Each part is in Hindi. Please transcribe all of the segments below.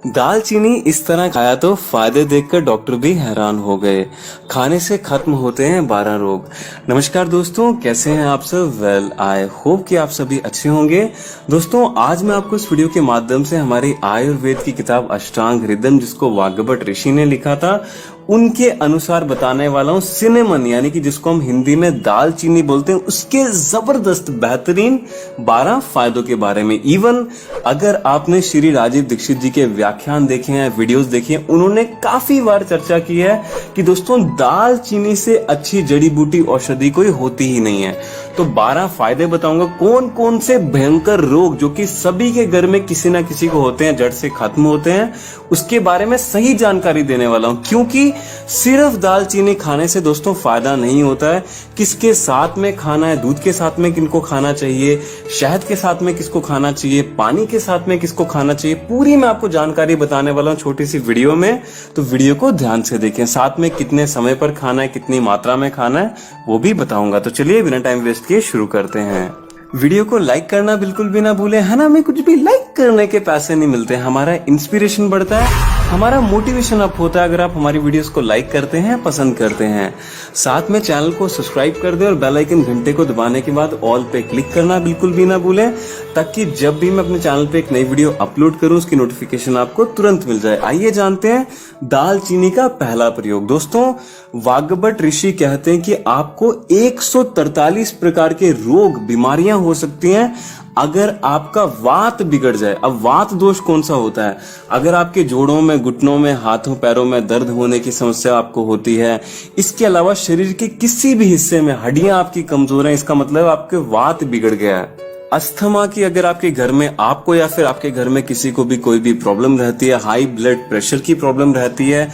दालचीनी इस तरह खाया तो फायदे देखकर डॉक्टर भी हैरान हो गए। खाने से खत्म होते हैं 12 रोग। नमस्कार दोस्तों, कैसे हैं आप सब? वेल, आई होप कि आप सभी अच्छे होंगे। दोस्तों, आज मैं आपको इस वीडियो के माध्यम से हमारी आयुर्वेद की किताब अष्टांग हृदय, जिसको वाग्भट ऋषि ने लिखा था, उनके अनुसार बताने वाला हूँ सिनेमन, यानी कि जिसको हम हिंदी में दालचीनी बोलते हैं, उसके जबरदस्त बेहतरीन 12 फायदों के बारे में। इवन अगर आपने श्री राजीव दीक्षित जी के व्याख्यान देखे हैं, वीडियोस देखे हैं, उन्होंने काफी बार चर्चा की है कि दोस्तों दालचीनी से अच्छी जड़ी बूटी औषधि कोई होती ही नहीं है। तो 12 फायदे बताऊंगा, कौन कौन से भयंकर रोग जो कि सभी के घर में किसी ना किसी को होते हैं, जड़ से खत्म होते हैं, उसके बारे में सही जानकारी देने वाला हूं। क्योंकि सिर्फ दालचीनी खाने से दोस्तों फायदा नहीं होता है। किसके साथ में खाना है, दूध के साथ में किनको खाना चाहिए, शहद के साथ में किसको खाना चाहिए, पानी के साथ में किसको खाना चाहिए, पूरी मैं आपको जानकारी बताने वाला हूं छोटी सी वीडियो में। तो वीडियो को ध्यान से देखें। साथ में कितने समय पर खाना है, कितनी मात्रा में खाना है, वो भी बताऊंगा। तो चलिए बिना टाइम वेस्ट किए शुरू करते हैं। वीडियो को लाइक करना बिल्कुल भी ना भूलें, है ना। हमें कुछ भी लाइक करने के पैसे नहीं मिलते, हमारा इंस्पिरेशन बढ़ता है, हमारा मोटिवेशन अप होता है अगर आप हमारी वीडियोस को लाइक करते हैं, पसंद करते हैं। साथ में चैनल को सब्सक्राइब कर दें और बेल आइकन घंटे को दबाने के बाद ऑल पे क्लिक करना बिल्कुल भी ना भूलें, ताकि जब भी मैं अपने चैनल पे एक नई वीडियो अपलोड करूं उसकी नोटिफिकेशन आपको तुरंत मिल जाए। आइए जानते हैं दालचीनी का पहला प्रयोग। दोस्तों, वाग्भट ऋषि कहते हैं कि आपको 143 प्रकार के रोग, बीमारियां हो सकती हैं अगर आपका वात बिगड़ जाए। अब वात दोष कौन सा होता है? अगर आपके जोड़ों में, घुटनों में, हाथों पैरों में दर्द होने की समस्या आपको होती है, इसके अलावा शरीर के किसी भी हिस्से में हड्डियां आपकी कमजोर हैं, इसका मतलब आपके वात बिगड़ गया है। अस्थमा की अगर आपके घर में, आपको या फिर आपके घर में किसी को भी कोई भी प्रॉब्लम रहती है, हाई ब्लड प्रेशर की प्रॉब्लम रहती है,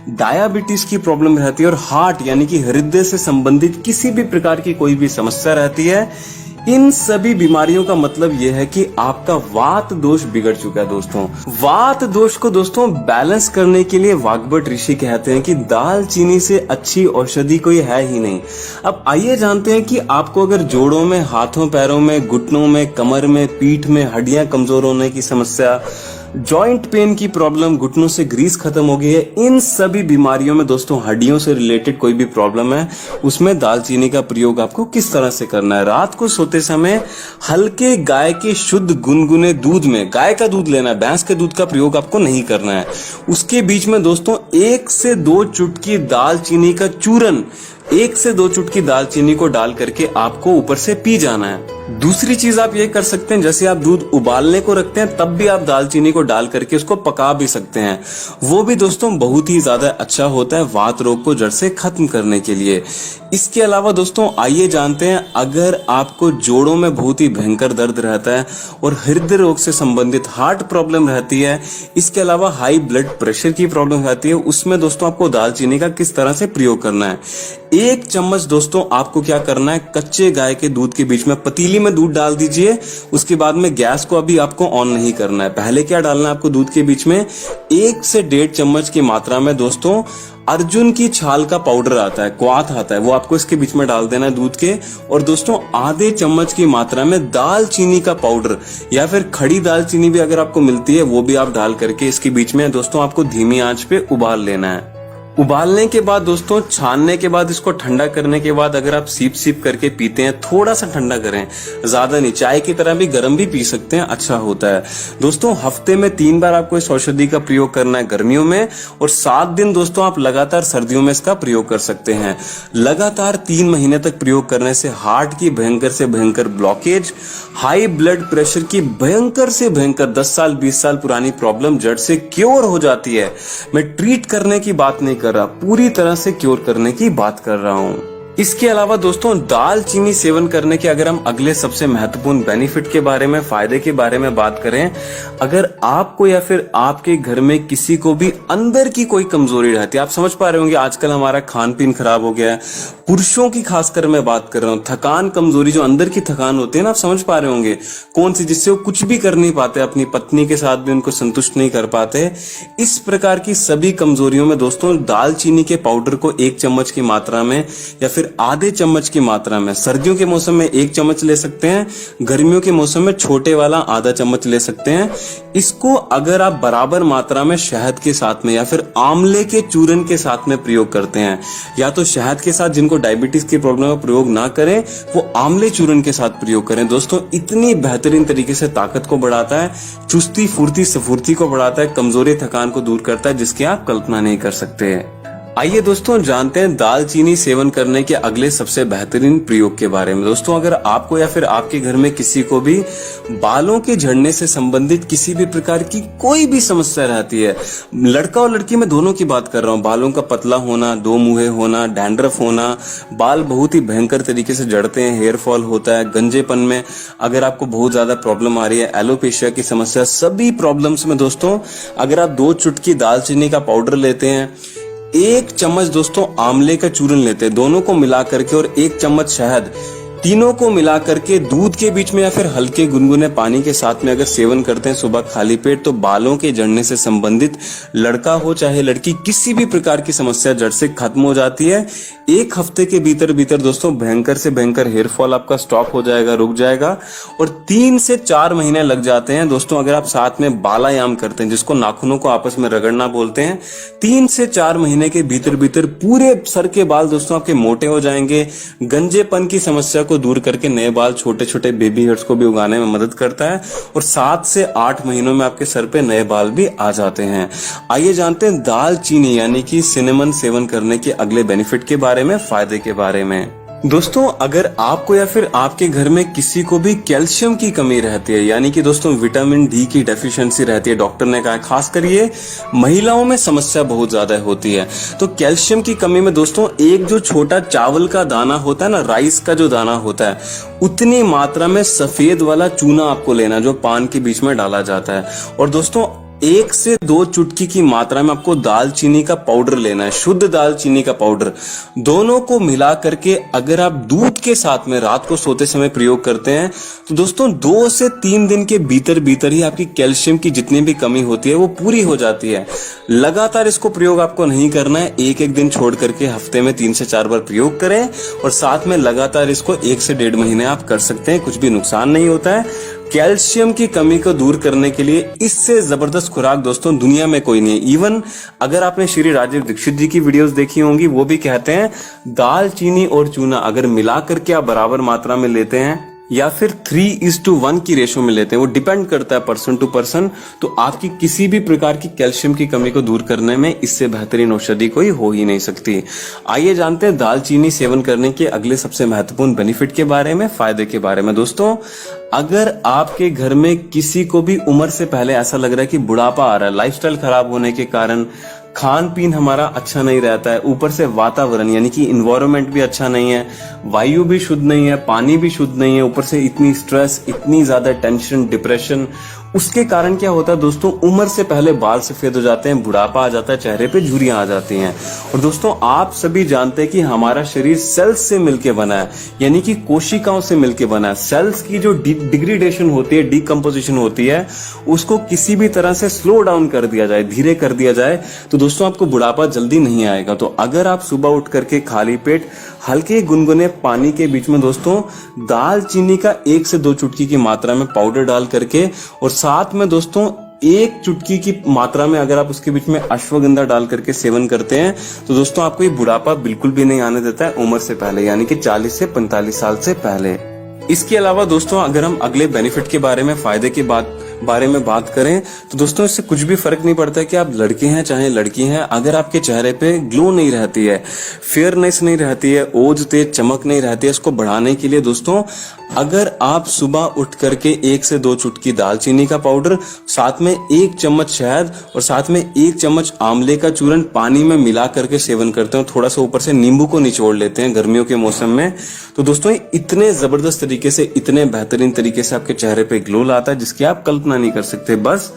डायबिटीज की प्रॉब्लम रहती है, और हार्ट यानी कि हृदय से संबंधित किसी भी प्रकार की कोई भी समस्या रहती है, इन सभी बीमारियों का मतलब यह है कि आपका वात दोष बिगड़ चुका है। दोस्तों, वात दोष को दोस्तों बैलेंस करने के लिए वाग्भट ऋषि कहते हैं कि दालचीनी से अच्छी औषधि कोई है ही नहीं। अब आइए जानते हैं कि आपको अगर जोड़ों में, हाथों पैरों में, घुटनों में, कमर में, पीठ में हड्डियां कमजोर होने की समस्या, जॉइंट पेन की प्रॉब्लम, घुटनों से ग्रीस खत्म हो गई है, इन सभी बीमारियों में दोस्तों हड्डियों से रिलेटेड कोई भी प्रॉब्लम है, उसमें दालचीनी का प्रयोग आपको किस तरह से करना है। रात को सोते समय हल्के गाय के शुद्ध गुनगुने दूध में, गाय का दूध लेना है, भैंस के दूध का प्रयोग आपको नहीं करना है। उसके बीच में दोस्तों 1 से 2 चुटकी दालचीनी का चूरन, 1 से 2 चुटकी दालचीनी को डाल करके आपको ऊपर से पी जाना है। दूसरी चीज आप ये कर सकते हैं, जैसे आप दूध उबालने को रखते हैं तब भी आप दालचीनी को डाल करके उसको पका भी सकते हैं। वो भी दोस्तों बहुत ही ज्यादा अच्छा होता है वात रोग को जड़ से खत्म करने के लिए। इसके अलावा दोस्तों आइए जानते हैं, अगर आपको जोड़ों में बहुत ही भयंकर दर्द रहता है और हृदय रोग से संबंधित हार्ट प्रॉब्लम रहती है, इसके अलावा हाई ब्लड प्रेशर की प्रॉब्लम रहती है, उसमें दोस्तों आपको दालचीनी का किस तरह से प्रयोग करना है। 1 चम्मच दोस्तों आपको क्या करना है, कच्चे गाय के दूध के बीच में पतीली में दूध डाल दीजिए। उसके बाद में गैस को अभी आपको ऑन नहीं करना है। पहले क्या डालना है आपको दूध के बीच में, 1 से 1.5 चम्मच की मात्रा में दोस्तों अर्जुन की छाल का पाउडर आता है, क्वाथ आता है, वो आपको इसके बीच में डाल देना है दूध के। और दोस्तों आधे चम्मच की मात्रा में दालचीनी का पाउडर या फिर खड़ी दालचीनी भी अगर आपको मिलती है, वो भी आप डाल करके इसके बीच में दोस्तों आपको धीमी आंच पे उबाल लेना है। उबालने के बाद दोस्तों, छानने के बाद, इसको ठंडा करने के बाद अगर आप सीप सीप करके पीते हैं, थोड़ा सा ठंडा करें, ज्यादा नहीं, चाय की तरह भी गर्म भी पी सकते हैं, अच्छा होता है। दोस्तों हफ्ते में 3 बार आपको इस औषधि का प्रयोग करना है गर्मियों में, और 7 दिन दोस्तों आप लगातार सर्दियों में इसका प्रयोग कर सकते हैं। लगातार 3 महीने तक प्रयोग करने से हार्ट की भयंकर से भयंकर ब्लॉकेज, हाई ब्लड प्रेशर की भयंकर से भयंकर 10 साल 20 साल पुरानी प्रॉब्लम जड़ से क्योर हो जाती है। मैं ट्रीट करने की बात नहीं कर रहा, पूरी तरह से क्योर करने की बात कर रहा हूं। इसके अलावा दोस्तों दालचीनी सेवन करने के अगर हम अगले सबसे महत्वपूर्ण बेनिफिट के बारे में, फायदे के बारे में बात करें, अगर आपको या फिर आपके घर में किसी को भी अंदर की कोई कमजोरी रहती है, आप समझ पा रहे होंगे आजकल हमारा खान पीन खराब हो गया है, पुरुषों की खासकर मैं बात कर रहा हूँ, थकान, कमजोरी, जो अंदर की थकान होती है ना, आप समझ पा रहे होंगे कौन सी, जिससे वो कुछ भी कर नहीं पाते, अपनी पत्नी के साथ भी उनको संतुष्ट नहीं कर पाते। इस प्रकार की सभी कमजोरियों में दोस्तों दालचीनी के पाउडर को 1 चम्मच की मात्रा में या फिर फिर आधे चम्मच की मात्रा में सर्दियों के मौसम में 1 चम्मच ले सकते हैं, गर्मियों के मौसम में छोटे वाला आधा चम्मच ले सकते हैं। इसको अगर आप बराबर मात्रा में शहद के साथ में या फिर आंवले के चूर्ण के साथ में प्रयोग करते हैं, या तो शहद के साथ जिनको डायबिटीज की प्रॉब्लम है प्रयोग ना करें, वो आंवले चूर्ण के साथ प्रयोग करें दोस्तों, इतनी बेहतरीन तरीके से ताकत को बढ़ाता है, चुस्ती फुर्ती स्फूर्ति को बढ़ाता है, कमजोरी थकान को दूर करता है, जिसकी आप कल्पना नहीं कर सकते हैं। आइए दोस्तों जानते हैं दालचीनी सेवन करने के अगले सबसे बेहतरीन प्रयोग के बारे में। दोस्तों अगर आपको या फिर आपके घर में किसी को भी बालों के झड़ने से संबंधित किसी भी प्रकार की कोई भी समस्या रहती है, लड़का और लड़की मैं दोनों की बात कर रहा हूँ, बालों का पतला होना, दो मुहे होना, डैंड्रफ होना, बाल बहुत ही भयंकर तरीके से झड़ते हैं, हेयर फॉल होता है, गंजेपन में अगर आपको बहुत ज्यादा प्रॉब्लम आ रही है, एलोपेशिया की समस्या, सभी प्रॉब्लम्स में दोस्तों अगर आप 2 चुटकी दालचीनी का पाउडर लेते हैं, 1 चम्मच दोस्तों आंवले का चूर्ण लेते हैं, दोनों को मिला करके और 1 चम्मच शहद, तीनों को मिला करके दूध के बीच में या फिर हल्के गुनगुने पानी के साथ में अगर सेवन करते हैं सुबह खाली पेट, तो बालों के झड़ने से संबंधित लड़का हो चाहे लड़की, किसी भी प्रकार की समस्या जड़ से खत्म हो जाती है। 1 हफ्ते के भीतर भीतर दोस्तों भयंकर से भयंकर हेयर फॉल आपका स्टॉप हो जाएगा, रुक जाएगा, और 3 से 4 महीने लग जाते हैं दोस्तों अगर आप साथ में बालायाम करते हैं, जिसको नाखूनों को आपस में रगड़ना बोलते हैं। 3 से 4 महीने के भीतर भीतर पूरे सर के बाल दोस्तों आपके मोटे हो जाएंगे, गंजेपन की समस्या को दूर करके नए बाल, छोटे छोटे बेबी हेयर्स को भी उगाने में मदद करता है, और 7 से 8 महीनों में आपके सर पे नए बाल भी आ जाते हैं। आइए जानते हैं दालचीनी यानी कि सिनेमन सेवन करने के अगले बेनिफिट के बारे में, फायदे के बारे में। दोस्तों अगर आपको या फिर आपके घर में किसी को भी कैल्शियम की कमी रहती है, यानी कि दोस्तों विटामिन डी की डेफिशिएंसी रहती है, डॉक्टर ने कहा खासकर ये महिलाओं में समस्या बहुत ज्यादा होती है, तो कैल्शियम की कमी में दोस्तों एक जो छोटा चावल का दाना होता है ना, राइस का जो दाना होता है, उतनी मात्रा में सफेद वाला चूना आपको लेना जो पान के बीच में डाला जाता है, और दोस्तों 1 से 2 चुटकी की मात्रा में आपको दालचीनी का पाउडर लेना है, शुद्ध दालचीनी का पाउडर। दोनों को मिला करके अगर आप दूध के साथ में रात को सोते समय प्रयोग करते हैं, तो दोस्तों 2 से 3 दिन के भीतर भीतर ही आपकी कैल्शियम की जितनी भी कमी होती है वो पूरी हो जाती है। लगातार इसको प्रयोग आपको नहीं करना है, एक दिन छोड़ करके हफ्ते में 3 से 4 बार प्रयोग करें, और साथ में लगातार इसको 1 से 1.5 महीने आप कर सकते हैं, कुछ भी नुकसान नहीं होता है। कैल्शियम की कमी को दूर करने के लिए इससे जबरदस्त खुराक दोस्तों दुनिया में कोई नहीं है। इवन अगर आपने श्री राजीव दीक्षित जी की वीडियोस देखी होंगी, वो भी कहते हैं दालचीनी और चूना अगर मिला करके आप बराबर मात्रा में लेते हैं या फिर 3:1 की रेशो में लेते हैं, वो डिपेंड करता है पर्सन टू पर्सन, तो आपकी किसी भी प्रकार की कैल्शियम की कमी को दूर करने में इससे बेहतरीन औषधि कोई हो ही नहीं सकती। आइए जानते हैं दालचीनी सेवन करने के अगले सबसे महत्वपूर्ण बेनिफिट के बारे में, फायदे के बारे में। दोस्तों अगर आपके घर में किसी को भी उम्र से पहले ऐसा लग रहा है कि बुढ़ापा आ रहा है, लाइफस्टाइल खराब होने के कारण खान पीन हमारा अच्छा नहीं रहता है, ऊपर से वातावरण यानी कि इन्वायरमेंट भी अच्छा नहीं है, वायु भी शुद्ध नहीं है, पानी भी शुद्ध नहीं है, ऊपर से इतनी स्ट्रेस, इतनी ज्यादा टेंशन, डिप्रेशन, उसके कारण क्या होता है दोस्तों, उम्र से पहले बाल सफेद हो जाते हैं, बुढ़ापा आ जाता है, चेहरे पे झुर्रियां आ जाती हैं। और दोस्तों आप सभी जानते हैं कि हमारा शरीर सेल्स से मिलके बना है, यानी कि कोशिकाओं से मिलके बना है। सेल्स की जो डिग्रेडेशन होती है, डिकम्पोजिशन होती है, उसको किसी भी तरह से स्लो डाउन कर दिया जाए, धीरे कर दिया जाए, तो दोस्तों आपको बुढ़ापा जल्दी नहीं आएगा। तो अगर आप सुबह उठ करके खाली पेट हल्के गुनगुने पानी के बीच में दोस्तों दालचीनी का 1 से 2 चुटकी की मात्रा में पाउडर डाल करके, और साथ में दोस्तों 1 चुटकी की मात्रा में अगर आप उसके बीच में अश्वगंधा डाल करके सेवन करते हैं, तो दोस्तों आपको ये बुढ़ापा बिल्कुल भी नहीं आने देता है उम्र से पहले, यानी कि 40 से 45 साल से पहले। इसके अलावा दोस्तों अगर हम अगले बेनिफिट के बारे में, फायदे के बारे में बात करें, तो दोस्तों इससे कुछ भी फर्क नहीं पड़ता कि आप लड़के हैं चाहे लड़की हैं, अगर आपके चेहरे पे ग्लो नहीं रहती है, फेयरनेस नहीं रहती है, ओज तेज चमक नहीं रहती है, इसको बढ़ाने के लिए दोस्तों अगर आप सुबह उठ करके 1 से 2 चुटकी दालचीनी का पाउडर, साथ में 1 चम्मच शहद और साथ में 1 चम्मच आंवले का चूर्ण पानी में मिला करके सेवन करते हैं, थोड़ा सा ऊपर से नींबू को निचोड़ लेते हैं गर्मियों के मौसम में, तो दोस्तों इतने जबरदस्त तरीके से, इतने बेहतरीन तरीके से आपके चेहरे पे ग्लो लाता है जिसकी आप कल्पना नहीं कर सकते। बस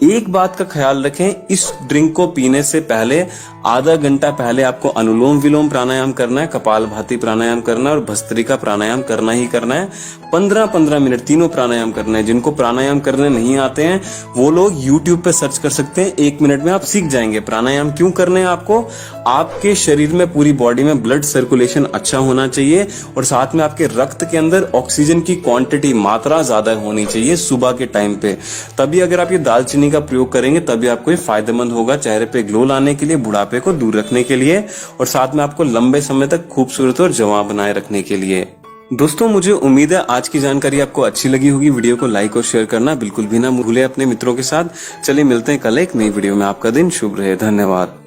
एक बात का ख्याल रखें, इस ड्रिंक को पीने से पहले आधा घंटा पहले आपको अनुलोम विलोम प्राणायाम करना है, कपालभाति प्राणायाम करना है और भस्त्रिका प्राणायाम करना ही करना है। 15-15 मिनट तीनों प्राणायाम करना है। जिनको प्राणायाम करने नहीं आते हैं वो लोग YouTube पे सर्च कर सकते हैं, 1 मिनट में आप सीख जाएंगे। प्राणायाम क्यों करने हैं आपको? आपके शरीर में पूरी बॉडी में ब्लड सर्कुलेशन अच्छा होना चाहिए और साथ में आपके रक्त के अंदर ऑक्सीजन की क्वांटिटी मात्रा ज्यादा होनी चाहिए सुबह के टाइम पे। तभी अगर आप ये दालचीनी का प्रयोग करेंगे तभी आपको ये फायदेमंद होगा, चेहरे पे ग्लो लाने के लिए, बुढ़ापे को दूर रखने के लिए और साथ में आपको लंबे समय तक खूबसूरत और जवां बनाए रखने के लिए। दोस्तों, मुझे उम्मीद है आज की जानकारी आपको अच्छी लगी होगी। वीडियो को लाइक और शेयर करना बिल्कुल भी ना भूलें अपने मित्रों के साथ। चलिए मिलते हैं कल एक नई वीडियो में। आपका दिन शुभ रहे। धन्यवाद।